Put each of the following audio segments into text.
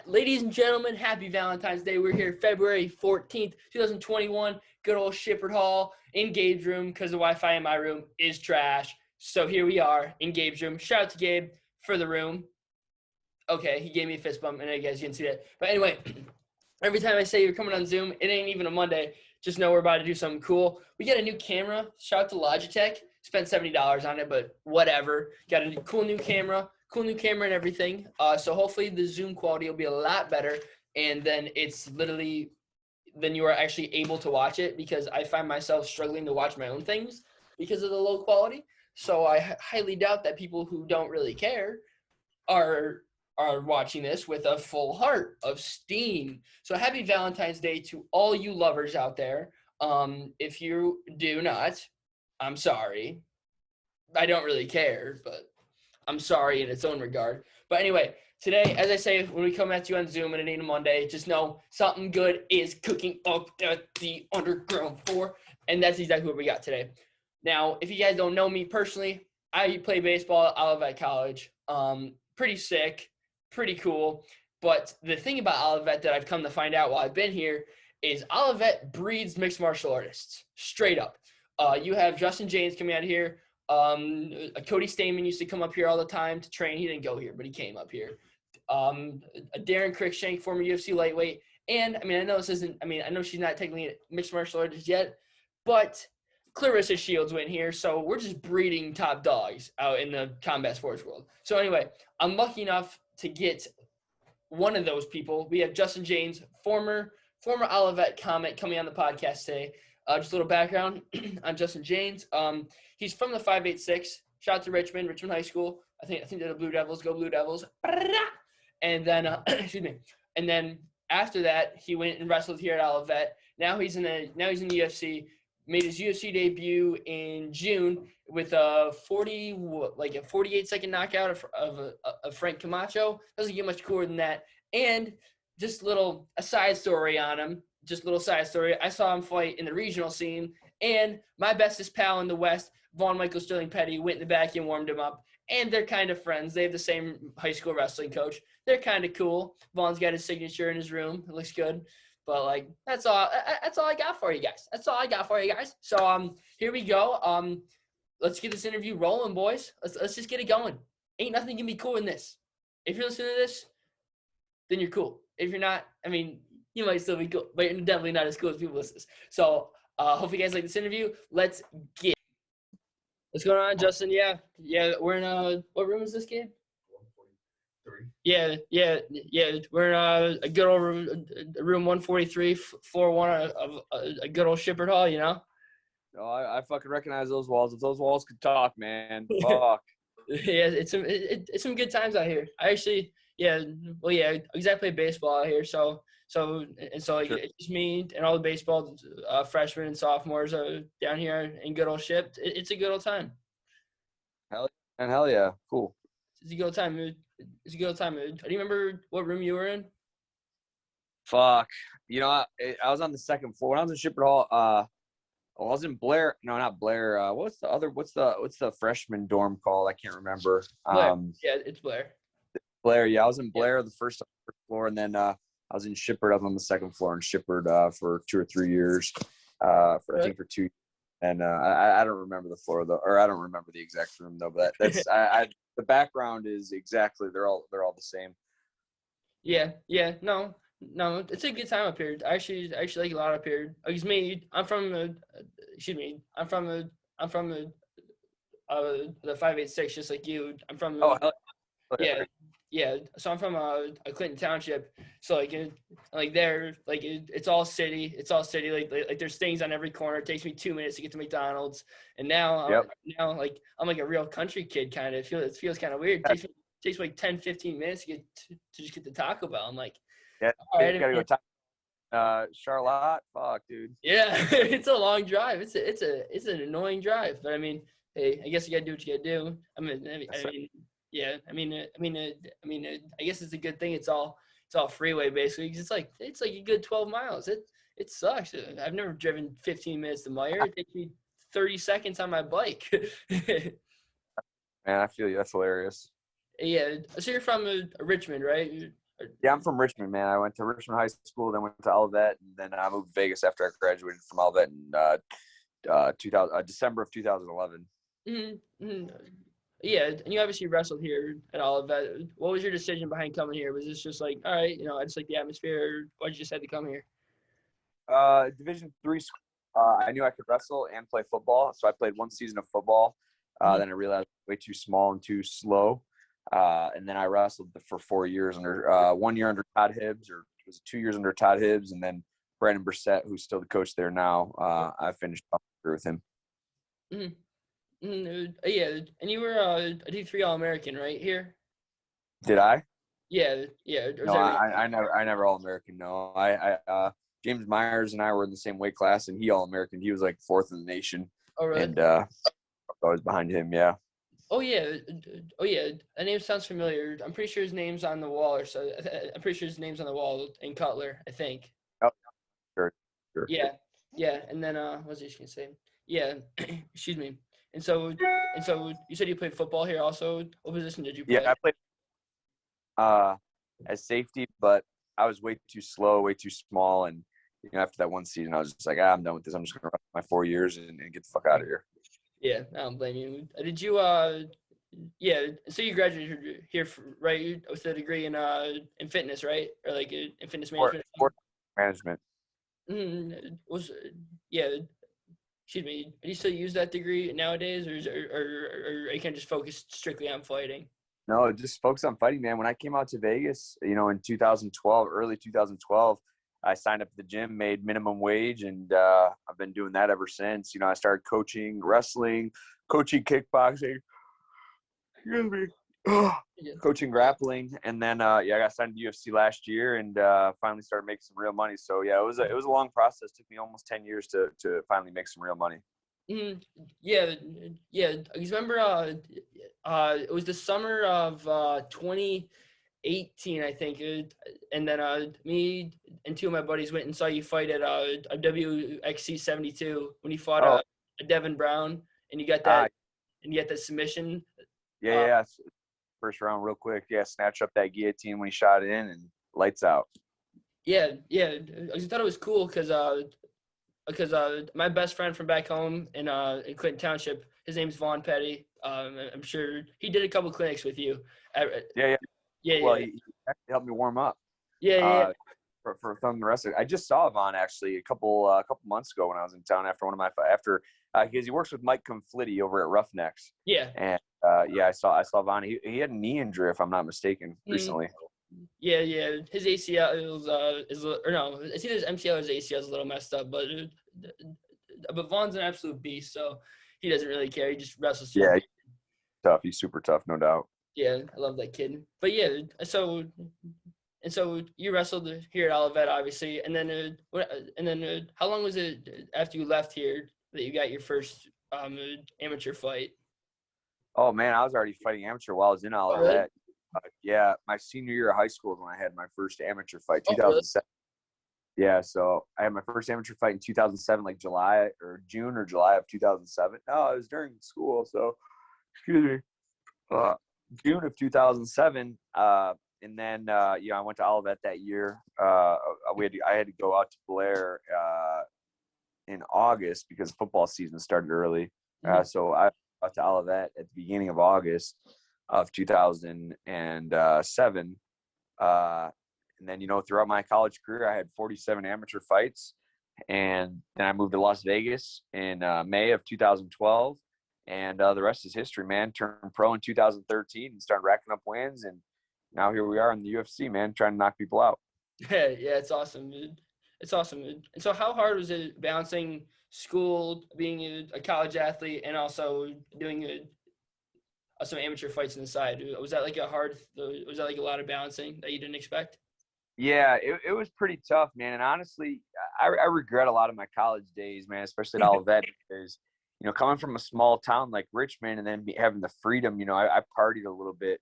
Ladies and gentlemen, happy Valentine's Day. We're here February 14th, 2021. Good old Shippard Hall in Gabe's room because the Wi-Fi in my room is trash. So here we are in Gabe's room. Shout out to Gabe for the room. Okay, he gave me a fist bump, and I guess you didn't see that. But anyway, every time I say you're coming on Zoom, it ain't even a Monday. Just know we're about to do something cool. We got a new camera. Shout out to Logitech. Spent $70 on it, but whatever. Got a cool new camera and everything. So hopefully the Zoom quality will be a lot better, and then then you are actually able to watch it, because I find myself struggling to watch my own things because of the low quality. So I highly doubt that people who don't really care are watching this with a full heart of steam. So happy Valentine's Day to all you lovers out there. If you do not, I'm sorry. I don't really care, but I'm sorry in its own regard. But anyway, today, as I say, when we come at you on Zoom and it ain't a Monday, just know something good is cooking up at the underground floor. And that's exactly what we got today. Now, if you guys don't know me personally, I play baseball at Olivet College. Pretty sick, pretty cool. But the thing about Olivet that I've come to find out while I've been here is Olivet breeds mixed martial artists, straight up. You have Justin Jaynes coming out here. Cody Stamen used to come up here all the time to train. He didn't go here, but he came up here. Darren Cruikshank, former UFC lightweight. And, I know she's not technically a mixed martial artist yet, but Clarissa Shields went here, so we're just breeding top dogs out in the combat sports world. So anyway, I'm lucky enough to get one of those people. We have Justin Jaynes, former Olivet Comet, coming on the podcast today. Just a little background on Justin Jaynes. He's from the 586. Shout out to Richmond High School. I think they're the Blue Devils. Go Blue Devils. And then, excuse me. And then after that, he went and wrestled here at Olivet. Now he's in the UFC. Made his UFC debut in June with a 48-second knockout of Frank Camacho. Doesn't get much cooler than that. And just a side story on him. I saw him fight in the regional scene, and my bestest pal in the West, Vaughn Michael Sterling Petty, went in the back and warmed him up. And they're kind of friends. They have the same high school wrestling coach. They're kind of cool. Vaughn's got his signature in his room. It looks good. But that's all I got for you guys. So here we go. Let's get this interview rolling, boys. Let's just get it going. Ain't nothing gonna be cool in this. If you're listening to this, then you're cool. If you're not, you might still be cool, but you're definitely not as cool as people listen. So hope you guys like this interview. Let's get. What's going on, Justin? Yeah. We're in what room is this, Gabe? 143. Yeah. We're in a good old room 143, floor one of a good old Shippard Hall, you know? Oh, I fucking recognize those walls. If those walls could talk, man, fuck. Yeah, it's some good times out here. I actually, play baseball out here, so sure. It's just me and all the baseball freshmen and sophomores down here in good old Ship. It's a good old time. Hell yeah, cool. It's a good old time, dude. Do you remember what room you were in? Fuck. I was on the second floor when I was in Shippard Hall. I was in Blair. No, not Blair. What's the freshman dorm called? I can't remember. Blair. Yeah, it's Blair. Blair. Yeah, I was in Blair, the first floor, and then I was in Shippard. I was on the second floor in Shippard for 2 or 3 years. I think for 2. And I don't remember the floor though, or I don't remember the exact room though. But that's the background is exactly. They're all the same. Yeah. No, it's a good time up here. I actually like a lot up here. Because I'm from the 586, just like you. I'm from yeah. So I'm from Clinton Township. So it's all city. Like there's things on every corner. It takes me 2 minutes to get to McDonald's. And now I'm like a real country kid kind of. It feels kind of weird. It takes me like 10, 15 minutes to just get to Taco Bell. I'm like, yeah, you gotta go to Charlotte. Fuck, dude. Yeah, it's a long drive. It's an annoying drive. But hey, I guess you gotta do what you gotta do. I guess it's a good thing. It's all freeway basically. 'Cause it's like a good 12 miles. It sucks. I've never driven 15 minutes to Meyer. It takes me 30 seconds on my bike. Man, I feel you. That's hilarious. Yeah. So you're from Richmond, right? Yeah, I'm from Richmond, man. I went to Richmond High School, then went to Olivet, and then I moved to Vegas after I graduated from Olivet in 2000, December of 2011. Mm-hmm. Yeah, and you obviously wrestled here at Olivet. What was your decision behind coming here? Was this just like, all right, I just like the atmosphere, or why'd you decide to come here? Division three. I knew I could wrestle and play football, so I played one season of football. Then I realized I was way too small and too slow. And then I wrestled for 4 years under 1 year under Todd Hibbs, or it was 2 years under Todd Hibbs, and then Brandon Brissett, who's still the coach there now. I finished up with him. Mm-hmm. Yeah, and you were a D3 All-American, right, here? Did I? Yeah. No, I never All American. No, James Myers and I were in the same weight class, and he All American. He was like fourth in the nation, Oh, really? and I was behind him. Yeah. Oh yeah, that name sounds familiar. I'm pretty sure his name's on the wall, or so. I'm pretty sure his name's on the wall in Cutler, I think. Oh, sure. Yeah. And then what was I just gonna say? Yeah, excuse me. And so you said you played football here also. What position did you play? Yeah, I played as safety, but I was way too slow, way too small, and after that one season, I was just like, I'm done with this. I'm just gonna run my 4 years and get the fuck out of here. Yeah, I don't blame you. Did you yeah, so you graduated here right with a degree in fitness, right? Or like in fitness management? Sport management. Was yeah, excuse me. Do you still use that degree nowadays, or you can just focus strictly on fighting? No, just focus on fighting, man. When I came out to Vegas, in 2012, early 2012, I signed up at the gym, made minimum wage, and I've been doing that ever since. I started coaching wrestling, coaching kickboxing, excuse me, coaching grappling, and then I got signed to UFC last year, and finally started making some real money. So yeah, it was a long process. It took me almost 10 years to finally make some real money. Yeah. You remember? It was the summer of 2018, I think. And then me and two of my buddies went and saw you fight at a WXC 72 when you fought a Devin Brown, and you got that, submission. Yeah. First round, real quick. Yeah, snatch up that guillotine when he shot it in, and lights out. Yeah. I just thought it was cool because my best friend from back home in Clinton Township, his name's Vaughn Petty. I'm sure he did a couple clinics with you. Yeah. Well, he helped me warm up. Yeah. For Thunder Wrestling. I just saw Vaughn actually a couple months ago when I was in town after one of my because he works with Mike Conflitti over at Roughnecks. Yeah. And I saw Vaughn. He had a knee injury, if I'm not mistaken, recently. Yeah. His ACL is or no, it's either his MCL or his ACL is a little messed up, but Vaughn's an absolute beast, so he doesn't really care. He just wrestles. Yeah, he's tough. He's super tough, no doubt. Yeah, I love that kid. But yeah, so you wrestled here at Olivet, obviously, and then how long was it after you left here that you got your first amateur fight? Oh man, I was already fighting amateur while I was in Olivet. Yeah, my senior year of high school is when I had my first amateur fight, 2007. Really? Yeah, so I had my first amateur fight in 2007, like June or July of 2007. No, it was during school, so excuse me. June of 2007, and then I went to Olivet that year. I had to go out to Blair in August because football season started early. So I went out to Olivet at the beginning of August of 2007. And then, throughout my college career, I had 47 amateur fights. And then I moved to Las Vegas in May of 2012. And the rest is history, man. Turned pro in 2013 and started racking up wins. And now here we are in the UFC, man, trying to knock people out. Yeah, it's awesome, dude. It's awesome, dude. And so how hard was it balancing school, being a college athlete, and also doing some amateur fights on the side? Was that like a lot of balancing that you didn't expect? Yeah, it was pretty tough, man. And honestly, I regret a lot of my college days, man, especially at Olivet, because, coming from a small town like Richmond and then having the freedom, I partied a little bit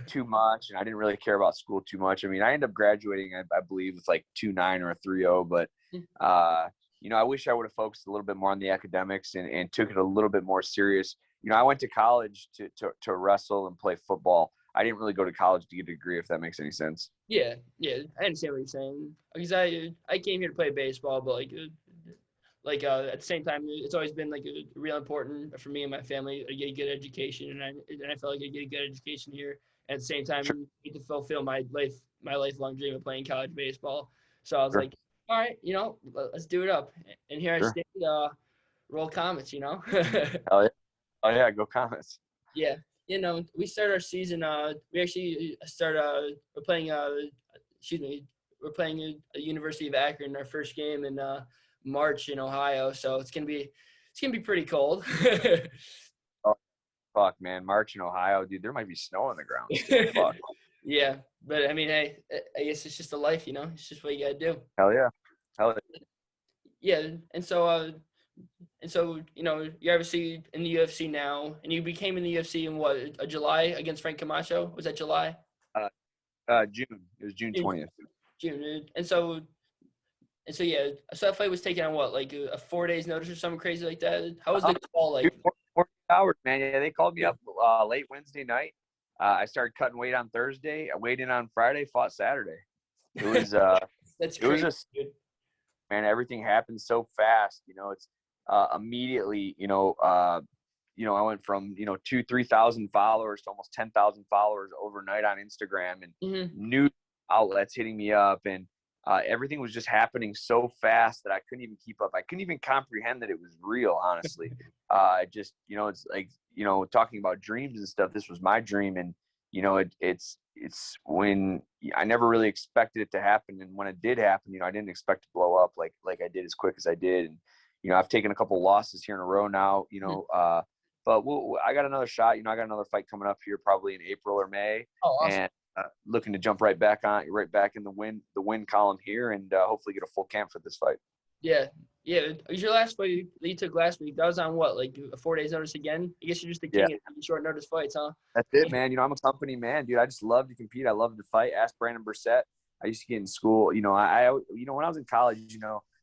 too much, and I didn't really care about school too much. I mean, I ended up graduating, I believe, with like 2.9 or a 3.0, but, I wish I would have focused a little bit more on the academics and took it a little bit more serious. I went to college to wrestle and play football. I didn't really go to college to get a degree, if that makes any sense. Yeah, I understand what you're saying. Because I came here to play baseball, but at the same time, it's always been real important for me and my family to get a good education, and I felt like I get a good education here. And at the same time, Sure. get to fulfill my lifelong dream of playing college baseball. So I was Sure. like, all right, let's do it up. And here I Sure. stand. Roll Comets, Hell yeah. Oh yeah, go Comets. Yeah, we start our season. We actually start. We're playing. Excuse me. We're playing at University of Akron our first game in March in Ohio. So it's gonna be pretty cold. Oh fuck, man, March in Ohio, dude. There might be snow on the ground still. Fuck. Yeah, but I mean, hey, I guess it's just a life, It's just what you gotta do. Hell yeah. Hell yeah. Yeah, and so you're obviously in the UFC now, and you became in the UFC in what, July against Frank Camacho? Was that July? June. It was June 20th. June. And so yeah, so that fight was taken on what, like a 4 days notice or something crazy like that? How was the call like? 40 hours, man. Yeah, they called me up late Wednesday night. I started cutting weight on Thursday. I weighed in on Friday, fought Saturday. It was That's it was crazy, dude. man, everything happened so fast. It's immediately, I went from 2,000-3,000 followers to almost 10,000 followers overnight on Instagram, and news outlets hitting me up, and everything was just happening so fast that I couldn't even keep up. I couldn't even comprehend that it was real, honestly. Just, it's like, talking about dreams and stuff. This was my dream, and it's when I never really expected it to happen, and when it did happen, I didn't expect to blow up like I did as quick as I did, and I've taken a couple losses here in a row now, but I got another shot. I got another fight coming up here probably in April or May. Oh, awesome. And looking to jump right back in the win column here, and hopefully get a full camp for this fight. Yeah. It was your last fight that you took last week. That was on what, like a 4 days notice again? I guess you're just the king of having short notice fights, huh? That's it, man. I'm a company man, dude. I just love to compete. I love to fight. Ask Brandon Brissett. I used to get in school. When I was in college,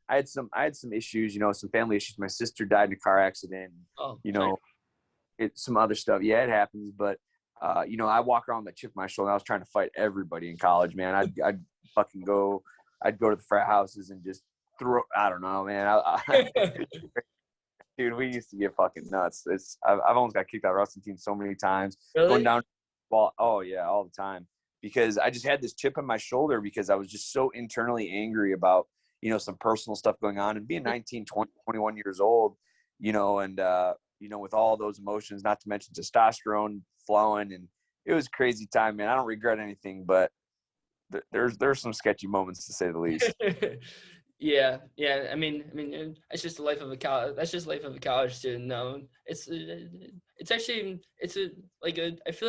I had some issues. Some family issues. My sister died in a car accident. Oh, it's some other stuff. Yeah, it happens. But I walk around with a chip on my shoulder. I was trying to fight everybody in college, man. I'd fucking go. I'd go to the frat houses and just throw. I don't know, man. Dude, we used to get fucking nuts. I've almost got kicked out of wrestling team so many times. really? Going down ball. Oh yeah, all the time. Because I just had this chip on my shoulder because I was just so internally angry about, some personal stuff going on, and being 19, 20, 21 years old, and with all those emotions, not to mention testosterone flowing, and it was a crazy time, man. I don't regret anything, but there's some sketchy moments, to say the least. Yeah. I mean, it's just the life of a college. That's just the life of a college student. No, it's actually I feel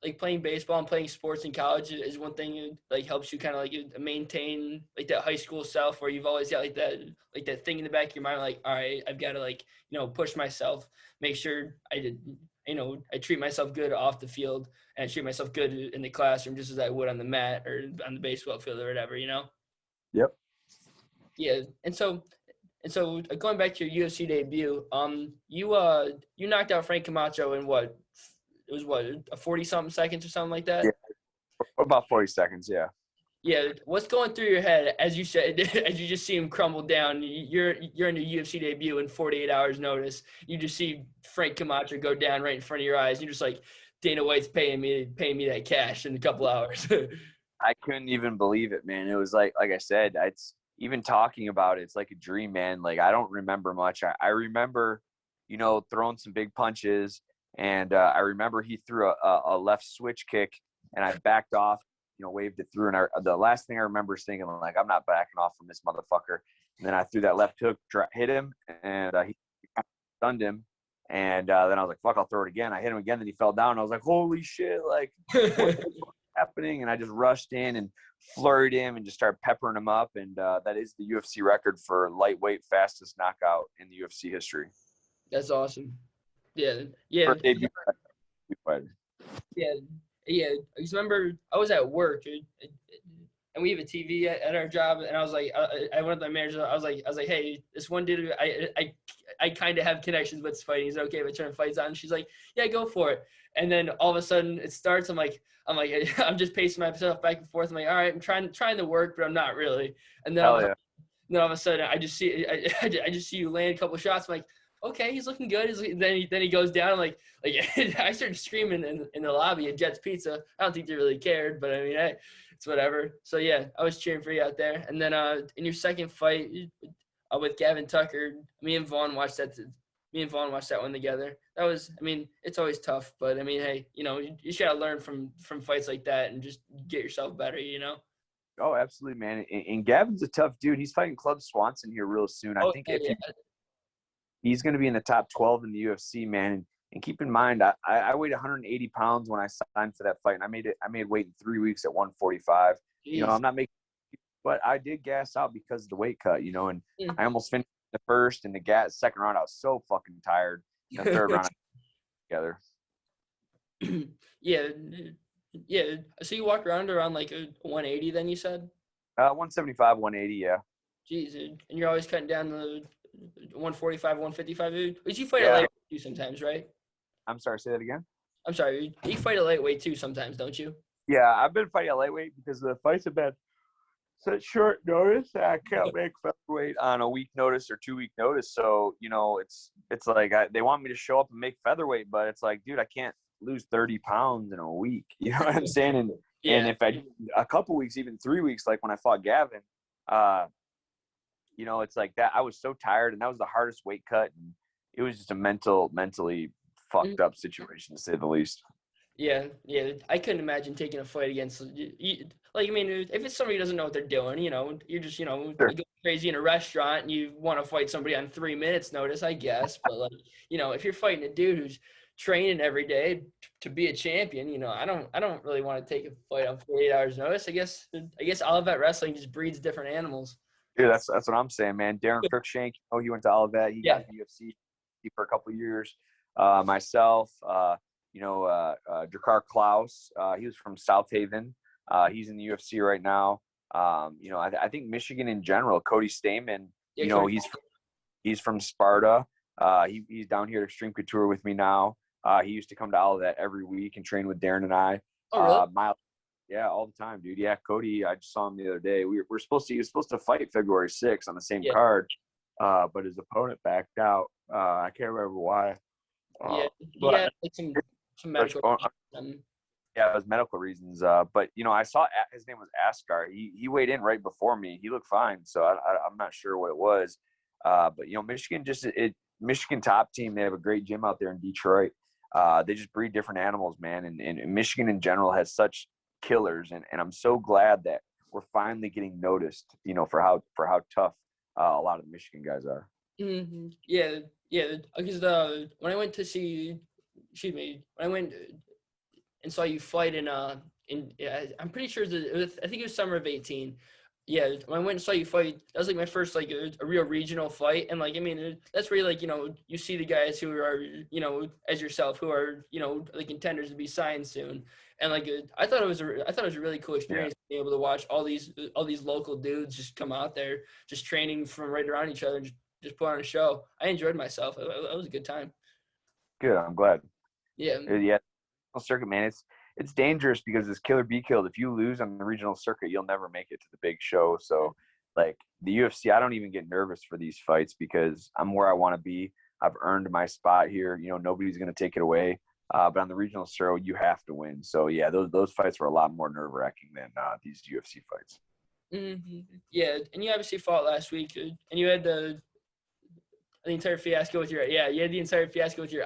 like playing baseball and playing sports in college is one thing that helps you kind of maintain that high school self, where you've always got that thing in the back of your mind, all right, I've got to push myself, make sure I treat myself good off the field, and I treat myself good in the classroom just as I would on the mat or on the baseball field or whatever, Yep. Yeah, and so going back to your UFC debut, you knocked out Frank Camacho in what? It was what, a 40-something seconds or something like that? Yeah, about 40 seconds, yeah. Yeah, what's going through your head as you said, as you just see him crumble down? You're in your UFC debut in 48 hours notice. You just see Frank Camacho go down right in front of your eyes. You're just like, Dana White's paying me that cash in a couple hours. I couldn't even believe it, man. It was like I said, it's even talking about it, it's like a dream, man. I don't remember much. I remember, throwing some big punches. And I remember he threw a left switch kick, and I backed off, waved it through. And the last thing I remember is thinking, I'm not backing off from this motherfucker. And then I threw that left hook, hit him, and he stunned him. And then I was like, fuck, I'll throw it again. I hit him again, then he fell down. I was like, holy shit, what's happening? And I just rushed in and flurried him and just started peppering him up. And that is the UFC record for lightweight fastest knockout in the UFC history. That's awesome. Yeah. First debut fighter. Yeah. Because remember, I was at work, and we have a TV at our job, and I was like, I went up to my manager. I was like, hey, this one dude, I I kind of have connections with fighting. Is it okay if I turn fights on? And she's like, yeah, go for it. And then all of a sudden it starts. I'm like, I'm just pacing myself back and forth. I'm like, all right, I'm trying to work, but I'm not really. And then Hell yeah. then all of a sudden, I just see you land a couple shots. I'm like, okay, he's looking good. Then he goes down. I'm like I started screaming in the lobby at Jet's Pizza. I don't think they really cared, but I mean, hey, it's whatever. So yeah, I was cheering for you out there. And then in your second fight with Gavin Tucker, me and Vaughn watched that one together. That was, I mean, it's always tough, but I mean, hey, you should learn from fights like that and just get yourself better. Oh, absolutely, man. And Gavin's a tough dude. He's fighting Club Swanson here real soon. I think he's going to be in the top 12 in the UFC, man. And keep in mind, I weighed 180 pounds when I signed for that fight, and I made weight in 3 weeks at 145. Jeez. I'm not making, but I did gas out because of the weight cut, and I almost finished the first and the second round. I was so fucking tired. The third round together. Yeah. So you walk around like a 180, then you said? 175, 180, yeah. Jeez, dude. And you're always cutting down the 145, 155, dude. But you fight a lightweight too sometimes, right? I'm sorry, say that again? I'm sorry. You fight a lightweight too sometimes, don't you? Yeah, I've been fighting a lightweight because the fights have been such short notice that I can't make featherweight on a week notice or 2 week notice. So, it's like they want me to show up and make featherweight, but it's like, dude, I can't lose 30 pounds in a week. You know what I'm saying? And if I a couple weeks, even 3 weeks, like when I fought Gavin, it's like that. I was so tired, and that was the hardest weight cut, and it was just a mentally fucked up situation, to say the least. Yeah. I couldn't imagine taking a fight against like, I mean, if it's somebody who doesn't know what they're doing, you're just, Sure. you go crazy in a restaurant and you want to fight somebody on 3 minutes notice, I guess. But like, if you're fighting a dude who's training every day to be a champion, I don't really want to take a fight on 48 hours notice. I guess Olivet wrestling just breeds different animals. Dude, that's what I'm saying, man. Darren Cruikshank, he went to Olivet. He got the UFC for a couple of years. Myself, Drakkar Klaus, he was from South Haven. He's in the UFC right now. I think Michigan in general, Cody Stamen, he's from Sparta. He's down here at Extreme Couture with me now. He used to come to Olivet every week and train with Darren and I. Oh, really? Yeah, all the time, dude. Yeah, Cody, I just saw him the other day. He was supposed to fight February 6th on the same card, but his opponent backed out. I can't remember why. Like some medical reasons. Yeah, it was medical reasons. But I saw his name was Askar. He weighed in right before me. He looked fine, so I'm not sure what it was. But Michigan Michigan top team. They have a great gym out there in Detroit. They just breed different animals, man. And Michigan in general has such killers, and I'm so glad that we're finally getting noticed. For how tough a lot of the Michigan guys are. Mm-hmm. Yeah. Because when I went to see, when I went and saw you fight I'm pretty sure I think it was summer of 2018. Yeah, when I went and saw you fight, that was like my first like a real regional fight, and like I mean that's where you see the guys who are as yourself who are the contenders to be signed soon, and like I thought it was a really cool experience being able to watch all these local dudes just come out there just training from right around each other and just put on a show. I enjoyed myself. It was a good time. Good, I'm glad. Yeah. Circuit, man, it's dangerous because it's kill or be killed. If you lose on the regional circuit, you'll never make it to the big show. So like the UFC, I don't even get nervous for these fights because I'm where I want to be. I've earned my spot here. Nobody's going to take it away. But on the regional show, you have to win. So yeah, those fights were a lot more nerve wracking than these UFC fights. Mm-hmm. Yeah, and you obviously fought last week, and you had the entire fiasco with your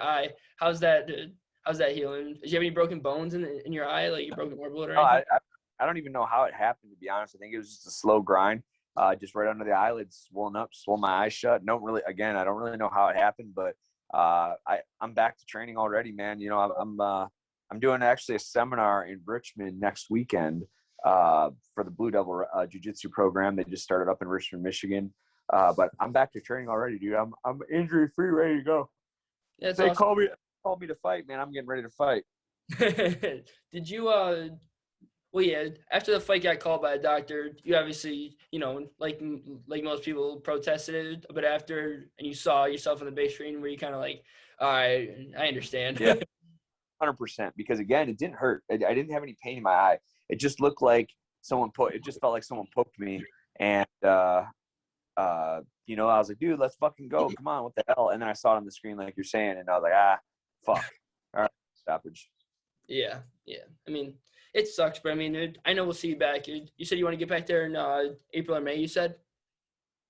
eye. How's that healing? Did you have any broken bones in your eye, like you broke an orbital or anything? I don't even know how it happened, to be honest. I think it was just a slow grind, just right under the eyelids, swole my eyes shut. I don't really know how it happened, but I'm back to training already, man. I'm doing actually a seminar in Richmond next weekend for the Blue Devil Jiu-Jitsu program. They just started up in Richmond, Michigan. But I'm back to training already, dude. I'm injury free, ready to go. That's they awesome. call me to fight, man. I'm getting ready to fight. Did you Well, yeah. After the fight got called by a doctor, you obviously, like most people protested it. But after, and you saw yourself on the big screen, where you kind of like, all right, I understand. Yeah, 100%. Because again, it didn't hurt. I didn't have any pain in my eye. It just looked like it just felt like someone poked me. And, I was like, dude, let's fucking go. Come on, what the hell? And then I saw it on the screen, like you're saying, and I was like, fuck. All right, stoppage. Yeah. I mean, it sucks, but I mean, I know we'll see you back. You said you want to get back there in April or May, you said?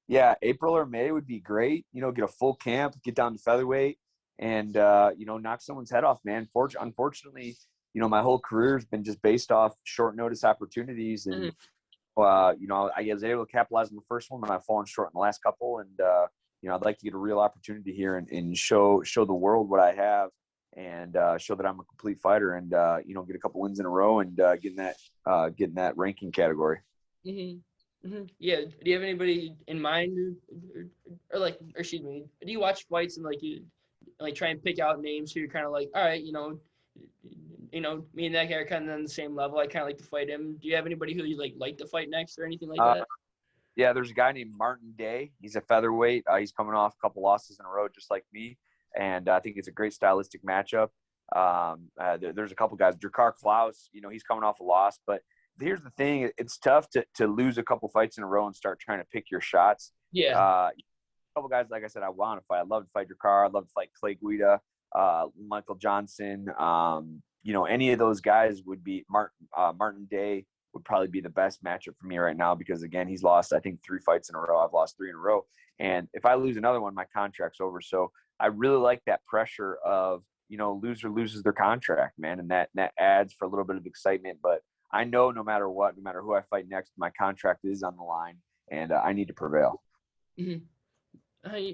Yeah, April or May would be great. Get a full camp, get down to featherweight, and knock someone's head off, man. Unfortunately, my whole career has been just based off short notice opportunities, and I was able to capitalize on the first one, but I've fallen short in the last couple, and I'd like to get a real opportunity here and show the world what I have, and show that I'm a complete fighter, and get a couple wins in a row, and get in that ranking category. Mm-hmm. Mm-hmm. Yeah. Do you have anybody in mind, or excuse me? Do you watch fights and you try and pick out names who you're kind of like, all right, me and that guy are kind of on the same level. I kind of like to fight him. Do you have anybody who you like to fight next or anything like that? Yeah, there's a guy named Martin Day. He's a featherweight. He's coming off a couple losses in a row, just like me, and I think it's a great stylistic matchup. There's a couple guys. Drakkar Klaus, he's coming off a loss, but here's the thing: it's tough to lose a couple fights in a row and start trying to pick your shots. Yeah. A couple guys, like I said, I want to fight. I'd love to fight Drakkar. I'd love to fight Clay Guida, Michael Johnson. Any of those guys would be Martin Day would probably be the best matchup for me right now because, again, he's lost, I think, 3 fights in a row. I've lost 3 in a row. And if I lose another one, my contract's over. So I really like that pressure of, loser loses their contract, man. And that adds for a little bit of excitement. But I know no matter what, no matter who I fight next, my contract is on the line and I need to prevail. Mm-hmm.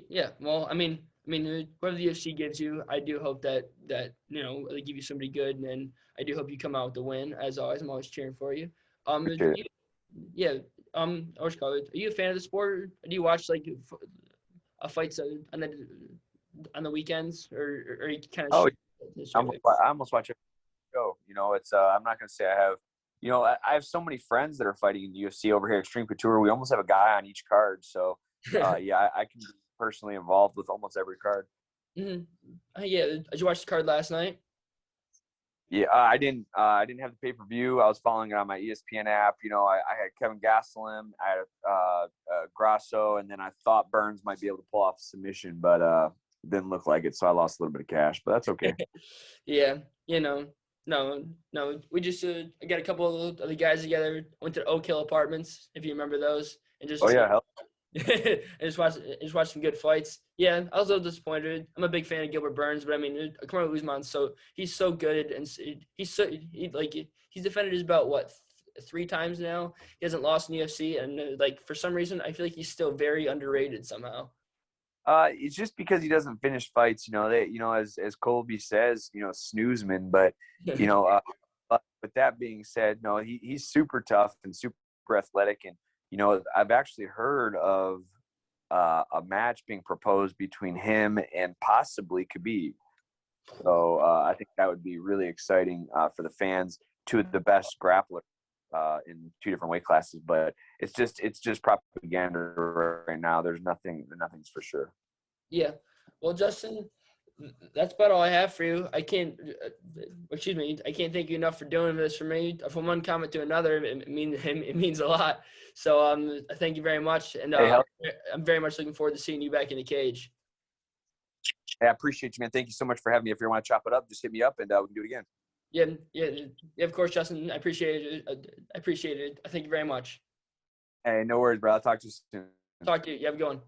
Yeah. Well, I mean, whatever the UFC gives you, I do hope that they give you somebody good, and I do hope you come out with the win. As always, I'm always cheering for you. Yeah. Orange College. Are you a fan of the sport? Do you watch a fights on the weekends, or you kind of? I almost watch every show. It's I'm not gonna say I have. I have so many friends that are fighting in the UFC over here at Extreme Couture. We almost have a guy on each card. So I can be personally involved with almost every card. Mm-hmm. Yeah. Did you watch the card last night? Yeah, I didn't have the pay-per-view. I was following it on my ESPN app. I had Kevin Gastelum, I had Grasso, and then I thought Burns might be able to pull off a submission, but didn't look like it, so I lost a little bit of cash, but that's okay. Yeah, no. We just got a couple of the guys together, went to Oak Hill Apartments, if you remember those, and just hell. and just watch some good fights. Yeah, I was a little disappointed. I'm a big fan of Gilbert Burns, but I mean, Kamaru Usman, he's so good, and he's defended his belt 3 times now. He hasn't lost in the UFC, and for some reason, I feel like he's still very underrated somehow. It's just because he doesn't finish fights. As Colby says, snoozeman. But but with that being said, no, he's super tough and super athletic, and I've actually heard of a match being proposed between him and possibly Khabib. So I think that would be really exciting for the fans. 2 of the best grapplers in 2 different weight classes, but it's just propaganda right now. Nothing's for sure. Yeah. Well, Justin, that's about all I have for you. I can't thank you enough for doing this for me. From one comment to another, it means a lot. So thank you very much, and I'm very much looking forward to seeing you back in the cage. Hey, I appreciate you, man. Thank you so much for having me. If you want to chop it up, just hit me up, and we can do it again. Yeah. Of course, Justin. I appreciate it. Thank you very much. Hey, no worries, bro. I'll talk to you soon. Talk to you. You have a good one.